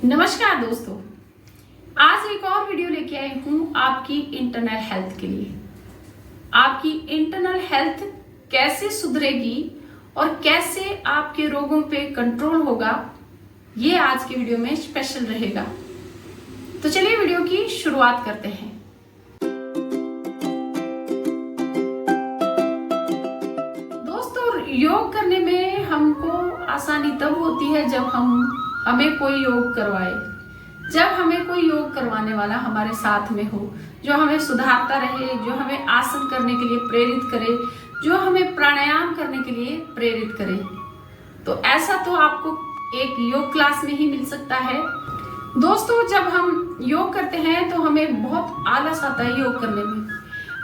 नमस्कार दोस्तों, आज एक और वीडियो लेके आई हूँ आपकी इंटरनल हेल्थ के लिए। आपकी इंटरनल हेल्थ कैसे सुधरेगी और कैसे आपके रोगों पे कंट्रोल होगा, ये आज की वीडियो में स्पेशल रहेगा। तो चलिए वीडियो की शुरुआत करते हैं। दोस्तों, योग करने में हमको आसानी तब होती है जब हमें कोई योग करवाए, जब हमें कोई योग करवाने वाला हमारे साथ में हो, जो हमें सुधारता रहे, जो हमें आसन करने के लिए प्रेरित करे, जो हमें प्राणायाम करने के लिए प्रेरित करे। तो ऐसा तो आपको एक योग क्लास में ही मिल सकता है। दोस्तों, जब हम योग करते हैं तो हमें बहुत आलस आता है योग करने में।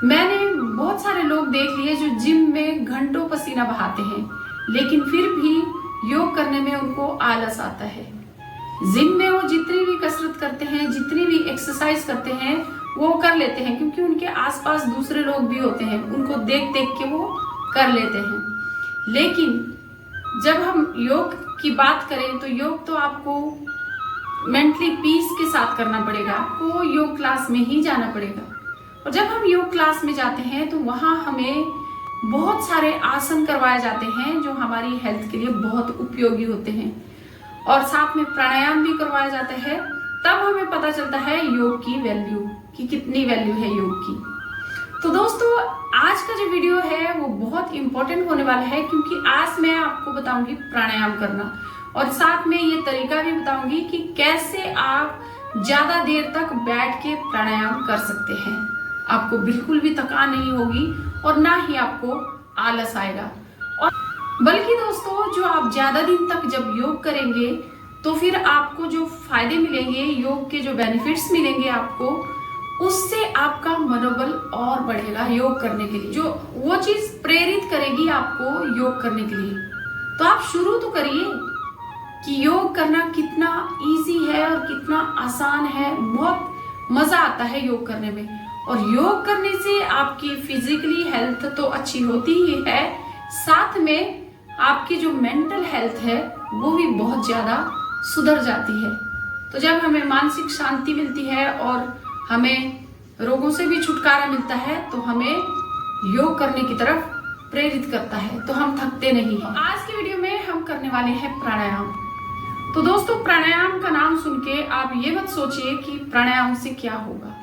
मैंने बहुत सारे लोग देख लिए जो जिम में घंटों पसीना बहाते हैं, लेकिन फिर भी योग करने में उनको आलस आता है। जिम में वो जितनी भी कसरत करते हैं, जितनी भी एक्सरसाइज करते हैं, वो कर लेते हैं क्योंकि उनके आसपास दूसरे लोग भी होते हैं, उनको देख देख के वो कर लेते हैं। लेकिन जब हम योग की बात करें तो योग तो आपको मेंटली पीस के साथ करना पड़ेगा, आपको योग क्लास में ही जाना पड़ेगा। और जब हम योग क्लास में जाते हैं तो वहाँ हमें बहुत सारे आसन करवाए जाते हैं जो हमारी हेल्थ के लिए बहुत उपयोगी होते हैं, और साथ में प्राणायाम भी करवाया जाता है। तब हमें पता चलता है योग की वैल्यू, कि कितनी वैल्यू है योग की। तो दोस्तों, आज का जो वीडियो है वो बहुत इंपॉर्टेंट होने वाला है, क्योंकि आज मैं आपको बताऊंगी प्राणायाम करना, और साथ में ये तरीका भी बताऊंगी कि कैसे आप ज्यादा देर तक बैठ के प्राणायाम कर सकते हैं। आपको बिल्कुल भी थकान नहीं होगी और ना ही आपको आलस आएगा। और बल्कि दोस्तों, जो आप ज्यादा दिन तक जब योग करेंगे तो फिर आपको जो फायदे मिलेंगे, योग के जो बेनिफिट्स मिलेंगे आपको, उससे आपका मनोबल और बढ़ेगा योग करने के लिए। जो वो चीज प्रेरित करेगी आपको योग करने के लिए। तो आप शुरू तो करिए कि योग करना कितना इजी है और कितना आसान है। बहुत मजा आता है योग करने में, और योग करने से आपकी फिजिकली हेल्थ तो अच्छी होती ही है, साथ में आपकी जो मेंटल हेल्थ है वो भी बहुत ज्यादा सुधर जाती है। तो जब हमें मानसिक शांति मिलती है और हमें रोगों से भी छुटकारा मिलता है तो हमें योग करने की तरफ प्रेरित करता है, तो हम थकते नहीं हैं। आज की वीडियो में हम करने वाले हैं प्राणायाम। तो दोस्तों, प्राणायाम का नाम सुन के आप ये मत सोचिए कि प्राणायाम से क्या होगा।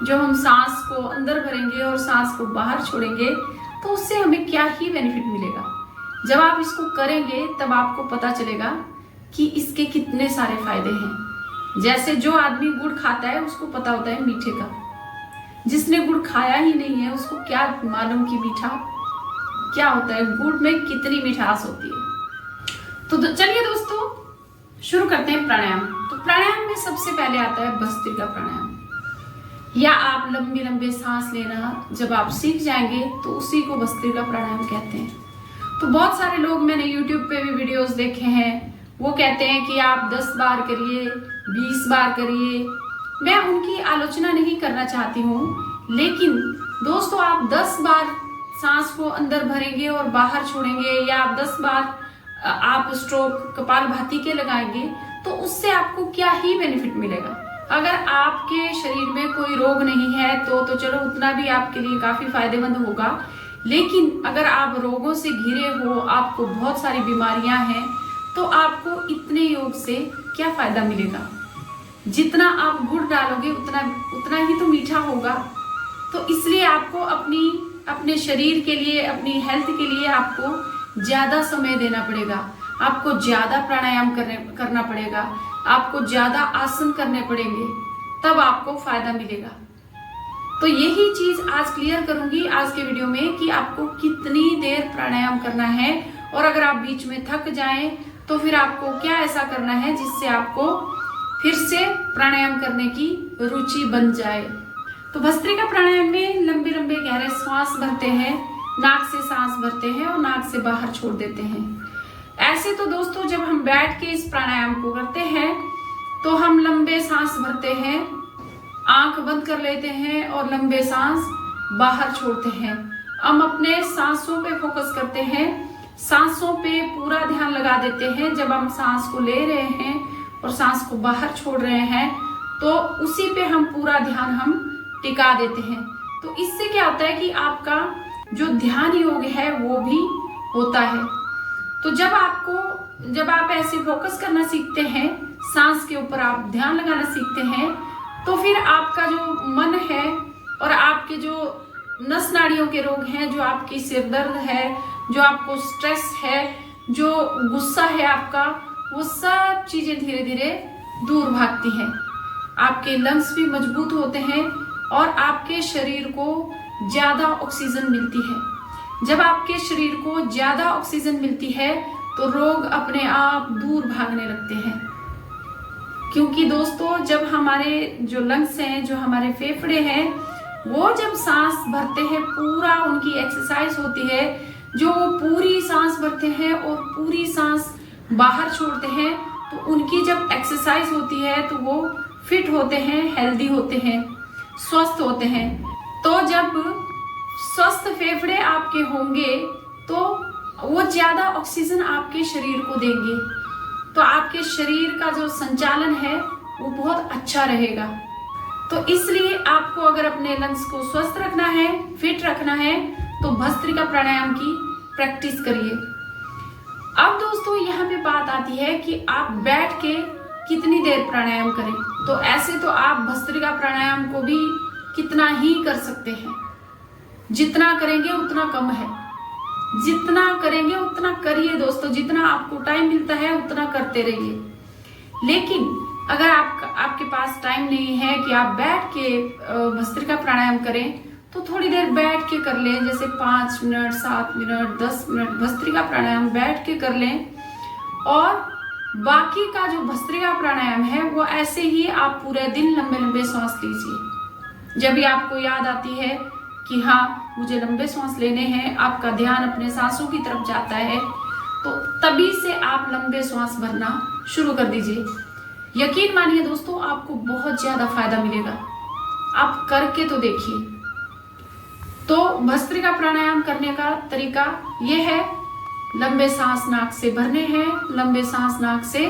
जो हम सांस को अंदर भरेंगे और सांस को बाहर छोड़ेंगे तो उससे हमें क्या ही बेनिफिट मिलेगा। जब आप इसको करेंगे तब आपको पता चलेगा कि इसके कितने सारे फायदे हैं। जैसे जो आदमी गुड़ खाता है उसको पता होता है मीठे का, जिसने गुड़ खाया ही नहीं है उसको क्या मालूम कि मीठा क्या होता है, गुड़ में कितनी मिठास होती है। तो चलिए दोस्तों, शुरू करते हैं प्राणायाम। तो प्राणायाम में सबसे पहले आता है भस्त्रिका प्राणायाम, या आप लंबी लंबी सांस लेना जब आप सीख जाएंगे तो उसी को भस्त्रिका प्राणायाम कहते हैं। तो बहुत सारे लोग, मैंने YouTube पे भी वीडियोस देखे हैं, वो कहते हैं कि आप 10 बार करिए, 20 बार करिए। मैं उनकी आलोचना नहीं करना चाहती हूँ, लेकिन दोस्तों, आप 10 बार सांस को अंदर भरेंगे और बाहर छोड़ेंगे, या आप 10 बार आप स्ट्रोक कपालभाति के लगाएंगे तो उससे आपको क्या ही बेनिफिट मिलेगा। अगर आपके शरीर में कोई रोग नहीं है तो चलो उतना भी आपके लिए काफी फायदेमंद होगा, लेकिन अगर आप रोगों से घिरे हो, आपको बहुत सारी बीमारियां हैं, तो आपको इतने योग से क्या फायदा मिलेगा। जितना आप गुड़ डालोगे उतना ही तो मीठा होगा। तो इसलिए आपको अपने शरीर के लिए, अपनी हेल्थ के लिए आपको ज्यादा समय देना पड़ेगा, आपको ज्यादा प्राणायाम करना पड़ेगा, आपको ज्यादा आसन करने पड़ेंगे, तब आपको फायदा मिलेगा। तो यही चीज आज क्लियर करूंगी आज के वीडियो में कि आपको कितनी देर प्राणायाम करना है, और अगर आप बीच में थक जाएं तो फिर आपको क्या ऐसा करना है जिससे आपको फिर से प्राणायाम करने की रुचि बन जाए। तो भस्त्रिका प्राणायाम में लंबे लंबे गहरे सांस भरते हैं, नाक से सांस भरते हैं और नाक से बाहर छोड़ देते हैं। ऐसे तो दोस्तों, जब हम बैठ के इस प्राणायाम को करते हैं तो हम लंबे सांस भरते हैं, आंख बंद कर लेते हैं और लंबे सांस बाहर छोड़ते हैं। हम अपने सांसों पे फोकस करते हैं, सांसों पे पूरा ध्यान लगा देते हैं। जब हम सांस को ले रहे हैं और सांस को बाहर छोड़ रहे हैं, तो उसी पे हम पूरा ध्यान हम टिका देते हैं। तो इससे क्या होता है कि आपका जो ध्यान योग है वो भी होता है। तो जब आप ऐसे फोकस करना सीखते हैं, सांस के ऊपर आप ध्यान लगाना सीखते हैं, तो फिर आपका जो मन है और आपके जो नस नाड़ियों के रोग हैं, जो आपकी सिर दर्द है, जो आपको स्ट्रेस है, जो गुस्सा है आपका, वो सब चीजें धीरे धीरे दूर भागती हैं। आपके लंग्स भी मजबूत होते हैं और आपके शरीर को ज्यादा ऑक्सीजन मिलती है। जब आपके शरीर को ज्यादा ऑक्सीजन मिलती है तो रोग अपने आप दूर भागने लगते हैं। क्योंकि दोस्तों, जब हमारे जो लंग्स हैं, जो हमारे फेफड़े हैं, वो जब सांस भरते हैं, पूरा उनकी एक्सरसाइज होती है, जो वो पूरी सांस भरते हैं और पूरी सांस बाहर छोड़ते हैं, तो उनकी जब एक्सरसाइज होती है तो वो फिट होते हैं, हेल्दी होते हैं, स्वस्थ होते हैं। तो जब स्वस्थ फेफड़े आपके होंगे तो वो ज्यादा ऑक्सीजन आपके शरीर को देंगे, तो आपके शरीर का जो संचालन है वो बहुत अच्छा रहेगा। तो इसलिए आपको अगर अपने लंग्स को स्वस्थ रखना है, फिट रखना है, तो भस्त्रिका प्राणायाम की प्रैक्टिस करिए। अब दोस्तों, यहाँ पे बात आती है कि आप बैठ के कितनी देर प्राणायाम करें। तो ऐसे तो आप भस्त्रिका प्राणायाम को भी कितना ही कर सकते हैं, जितना करेंगे उतना कम है, जितना करेंगे उतना करिए दोस्तों, जितना आपको टाइम मिलता है उतना करते रहिए। लेकिन अगर आपके पास टाइम नहीं है कि आप बैठ के भस्त्रिका प्राणायाम करें, तो थोड़ी देर बैठ के कर लें, जैसे 5 मिनट, 7 मिनट, 10 मिनट भस्त्रिका प्राणायाम बैठ के कर लें। और बाकी का जो भस्त्रिका प्राणायाम है वो ऐसे ही आप पूरे दिन लंबे लंबे सांस लीजिए। जब भी आपको याद आती है कि हाँ मुझे लंबे सांस लेने हैं, आपका ध्यान अपने सांसों की तरफ जाता है, तो तभी से आप लंबे सांस भरना शुरू कर दीजिए। यकीन मानिए दोस्तों, आपको बहुत ज्यादा फायदा मिलेगा। आप करके तो देखिए। तो भस्त्रिका प्राणायाम करने का तरीका यह है, लंबे सांस नाक से भरने हैं, लंबे सांस नाक से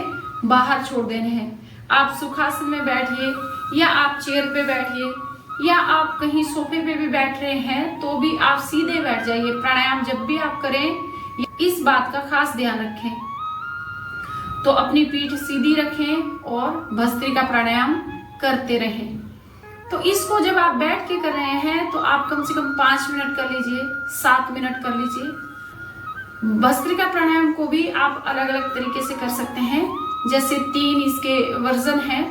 बाहर छोड़ देने हैं। आप सुखासन में बैठिए या आप चेयर पे बैठिए या आप कहीं सोफे पे भी बैठ रहे हैं तो भी आप सीधे बैठ जाइए। प्राणायाम जब भी आप करें, इस बात का खास ध्यान रखें। तो अपनी पीठ सीधी रखें और भस्त्रिका प्राणायाम करते रहें। तो इसको जब आप बैठ के कर रहे हैं तो आप कम से कम 5 मिनट कर लीजिए, 7 मिनट कर लीजिए। भस्त्रिका प्राणायाम को भी आप अलग अलग तरीके से कर सकते हैं, जैसे 3 इसके वर्जन हैं।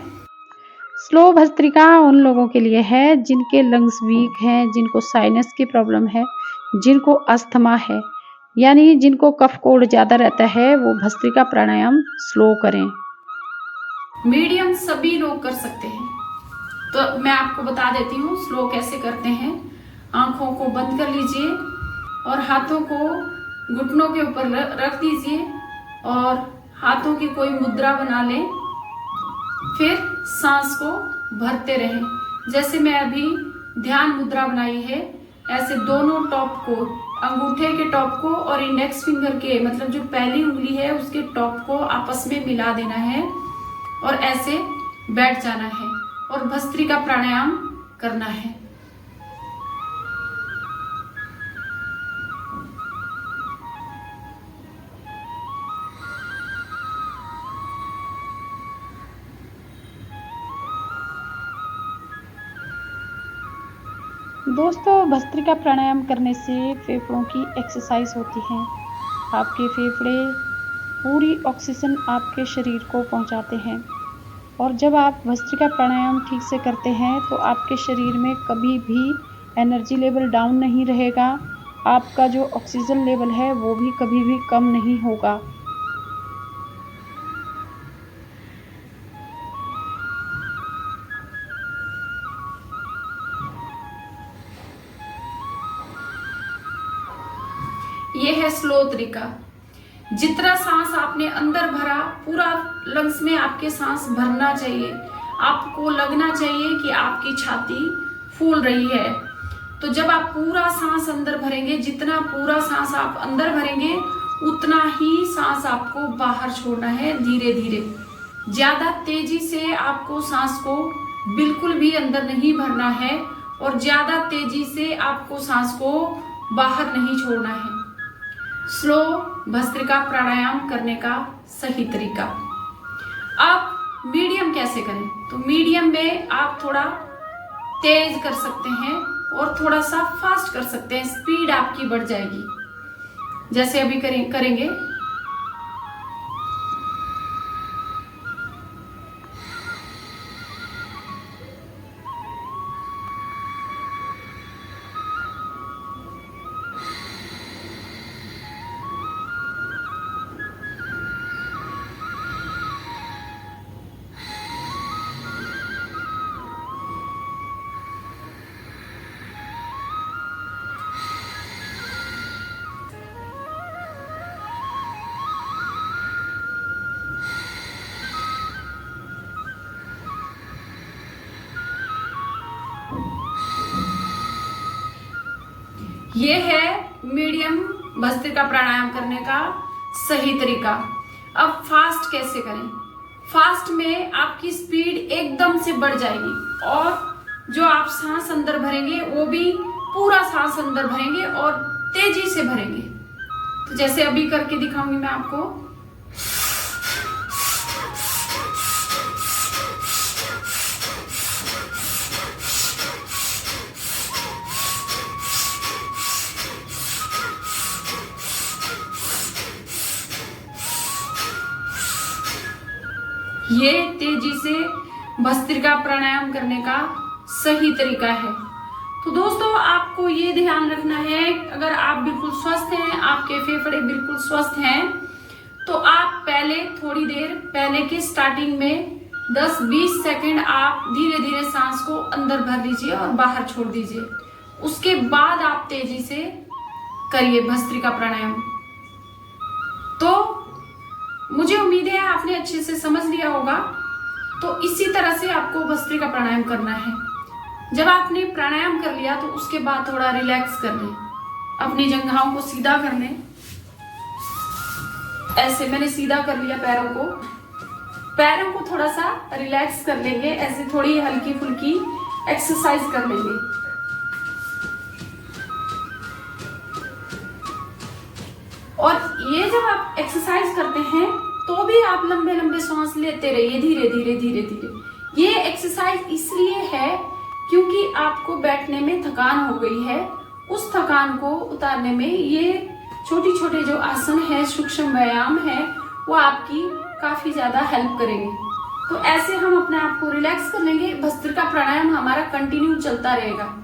स्लो भस्त्रिका उन लोगों के लिए है जिनके लंग्स वीक हैं, जिनको साइनस की प्रॉब्लम है, जिनको अस्थमा है, यानी जिनको कफ कोल्ड ज्यादा रहता है, वो भस्त्रिका प्राणायाम स्लो करें। मीडियम सभी लोग कर सकते हैं। तो मैं आपको बता देती हूँ स्लो कैसे करते हैं। आंखों को बंद कर लीजिए और हाथों को घुटनों के ऊपर रख दीजिए और हाथों की कोई मुद्रा बना लें। फिर सांस को भरते रहें। जैसे मैं अभी ध्यान मुद्रा बनाई है, ऐसे दोनों टॉप को, अंगूठे के टॉप को और इंडेक्स फिंगर के, मतलब जो पहली उंगली है उसके टॉप को आपस में मिला देना है और ऐसे बैठ जाना है और भस्त्रिका प्राणायाम करना है। दोस्तों, भस्त्रिका प्राणायाम करने से फेफड़ों की एक्सरसाइज होती है। आपके फेफड़े पूरी ऑक्सीजन आपके शरीर को पहुंचाते हैं और जब आप भस्त्रिका प्राणायाम ठीक से करते हैं तो आपके शरीर में कभी भी एनर्जी लेवल डाउन नहीं रहेगा। आपका जो ऑक्सीजन लेवल है वो भी कभी भी कम नहीं होगा। ये है स्लो तरीका। जितना सांस आपने अंदर भरा, पूरा लंग्स में आपके सांस भरना चाहिए। आपको लगना चाहिए कि आपकी छाती फूल रही है। तो जब आप पूरा सांस अंदर भरेंगे, जितना पूरा सांस आप अंदर भरेंगे, उतना ही सांस आपको बाहर छोड़ना है धीरे धीरे। ज्यादा तेजी से आपको सांस को बिल्कुल भी अंदर नहीं भरना है और ज्यादा तेजी से आपको सांस को बाहर नहीं छोड़ना है। स्लो भस्त्रिका प्राणायाम करने का सही तरीका। आप मीडियम कैसे करें? तो मीडियम में आप थोड़ा तेज कर सकते हैं और थोड़ा सा फास्ट कर सकते हैं, स्पीड आपकी बढ़ जाएगी। जैसे अभी करेंगे। ये है मीडियम भस्त्रिका प्राणायाम करने का सही तरीका। अब फास्ट कैसे करें? फास्ट में आपकी स्पीड एकदम से बढ़ जाएगी और जो आप सांस अंदर भरेंगे वो भी पूरा सांस अंदर भरेंगे और तेजी से भरेंगे। तो जैसे अभी करके दिखाऊंगी मैं आपको। ये तेजी से भस्त्रिका प्राणायाम करने का सही तरीका है। तो दोस्तों आपको ये ध्यान रखना है, अगर आप बिल्कुल स्वस्थ हैं, आपके फेफड़े बिल्कुल स्वस्थ हैं, तो आप पहले थोड़ी देर पहले के स्टार्टिंग में 10-20 सेकंड आप धीरे धीरे सांस को अंदर भर लीजिए और बाहर छोड़ दीजिए। उसके बाद आप तेजी से करिए भस्त्रिका प्राणायाम। तो मुझे उम्मीद है आपने अच्छे से समझ लिया होगा। तो इसी तरह से आपको भस्त्रिका प्राणायाम करना है। जब आपने प्राणायाम कर लिया तो उसके बाद थोड़ा रिलैक्स कर लें, अपनी जंघाओं को सीधा कर लें। ऐसे मैंने सीधा कर लिया पैरों को थोड़ा सा रिलैक्स कर लेंगे। ऐसे थोड़ी हल्की फुल्की एक्सरसाइज कर लेंगे। और ये जब आप एक्सरसाइज करते हैं तो भी आप लंबे लंबे सांस लेते रहिए, धीरे धीरे धीरे धीरे। ये एक्सरसाइज इसलिए है क्योंकि आपको बैठने में थकान हो गई है। उस थकान को उतारने में ये छोटी छोटे जो आसन है, सूक्ष्म व्यायाम है, वो आपकी काफी ज्यादा हेल्प करेंगे। तो ऐसे हम अपने आप को रिलैक्स कर लेंगे। भस्त्रिका प्राणायाम हमारा कंटिन्यू चलता रहेगा।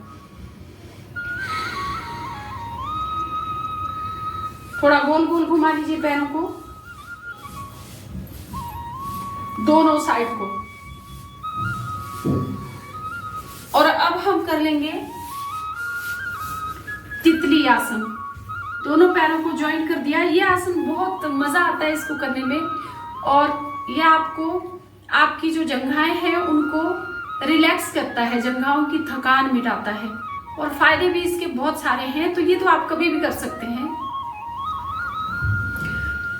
थोड़ा गोल गोल घुमा लीजिए पैरों को, दोनों साइड को। और अब हम कर लेंगे तितली आसन। दोनों पैरों को ज्वाइंट कर दिया। ये आसन बहुत मजा आता है इसको करने में और ये आपको आपकी जो जंघाएं हैं उनको रिलैक्स करता है, जंघाओं की थकान मिटाता है और फायदे भी इसके बहुत सारे हैं। तो ये तो आप कभी भी कर सकते हैं।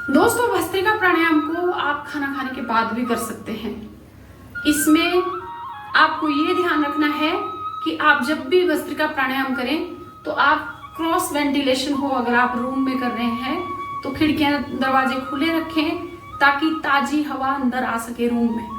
दोस्तों भस्त्रिका प्राणायाम को आप खाना खाने के बाद भी कर सकते हैं। इसमें आपको ये ध्यान रखना है कि आप जब भी भस्त्रिका प्राणायाम करें तो आप क्रॉस वेंटिलेशन हो। अगर आप रूम में कर रहे हैं तो खिड़कियां दरवाजे खुले रखें ताकि ताजी हवा अंदर आ सके रूम में।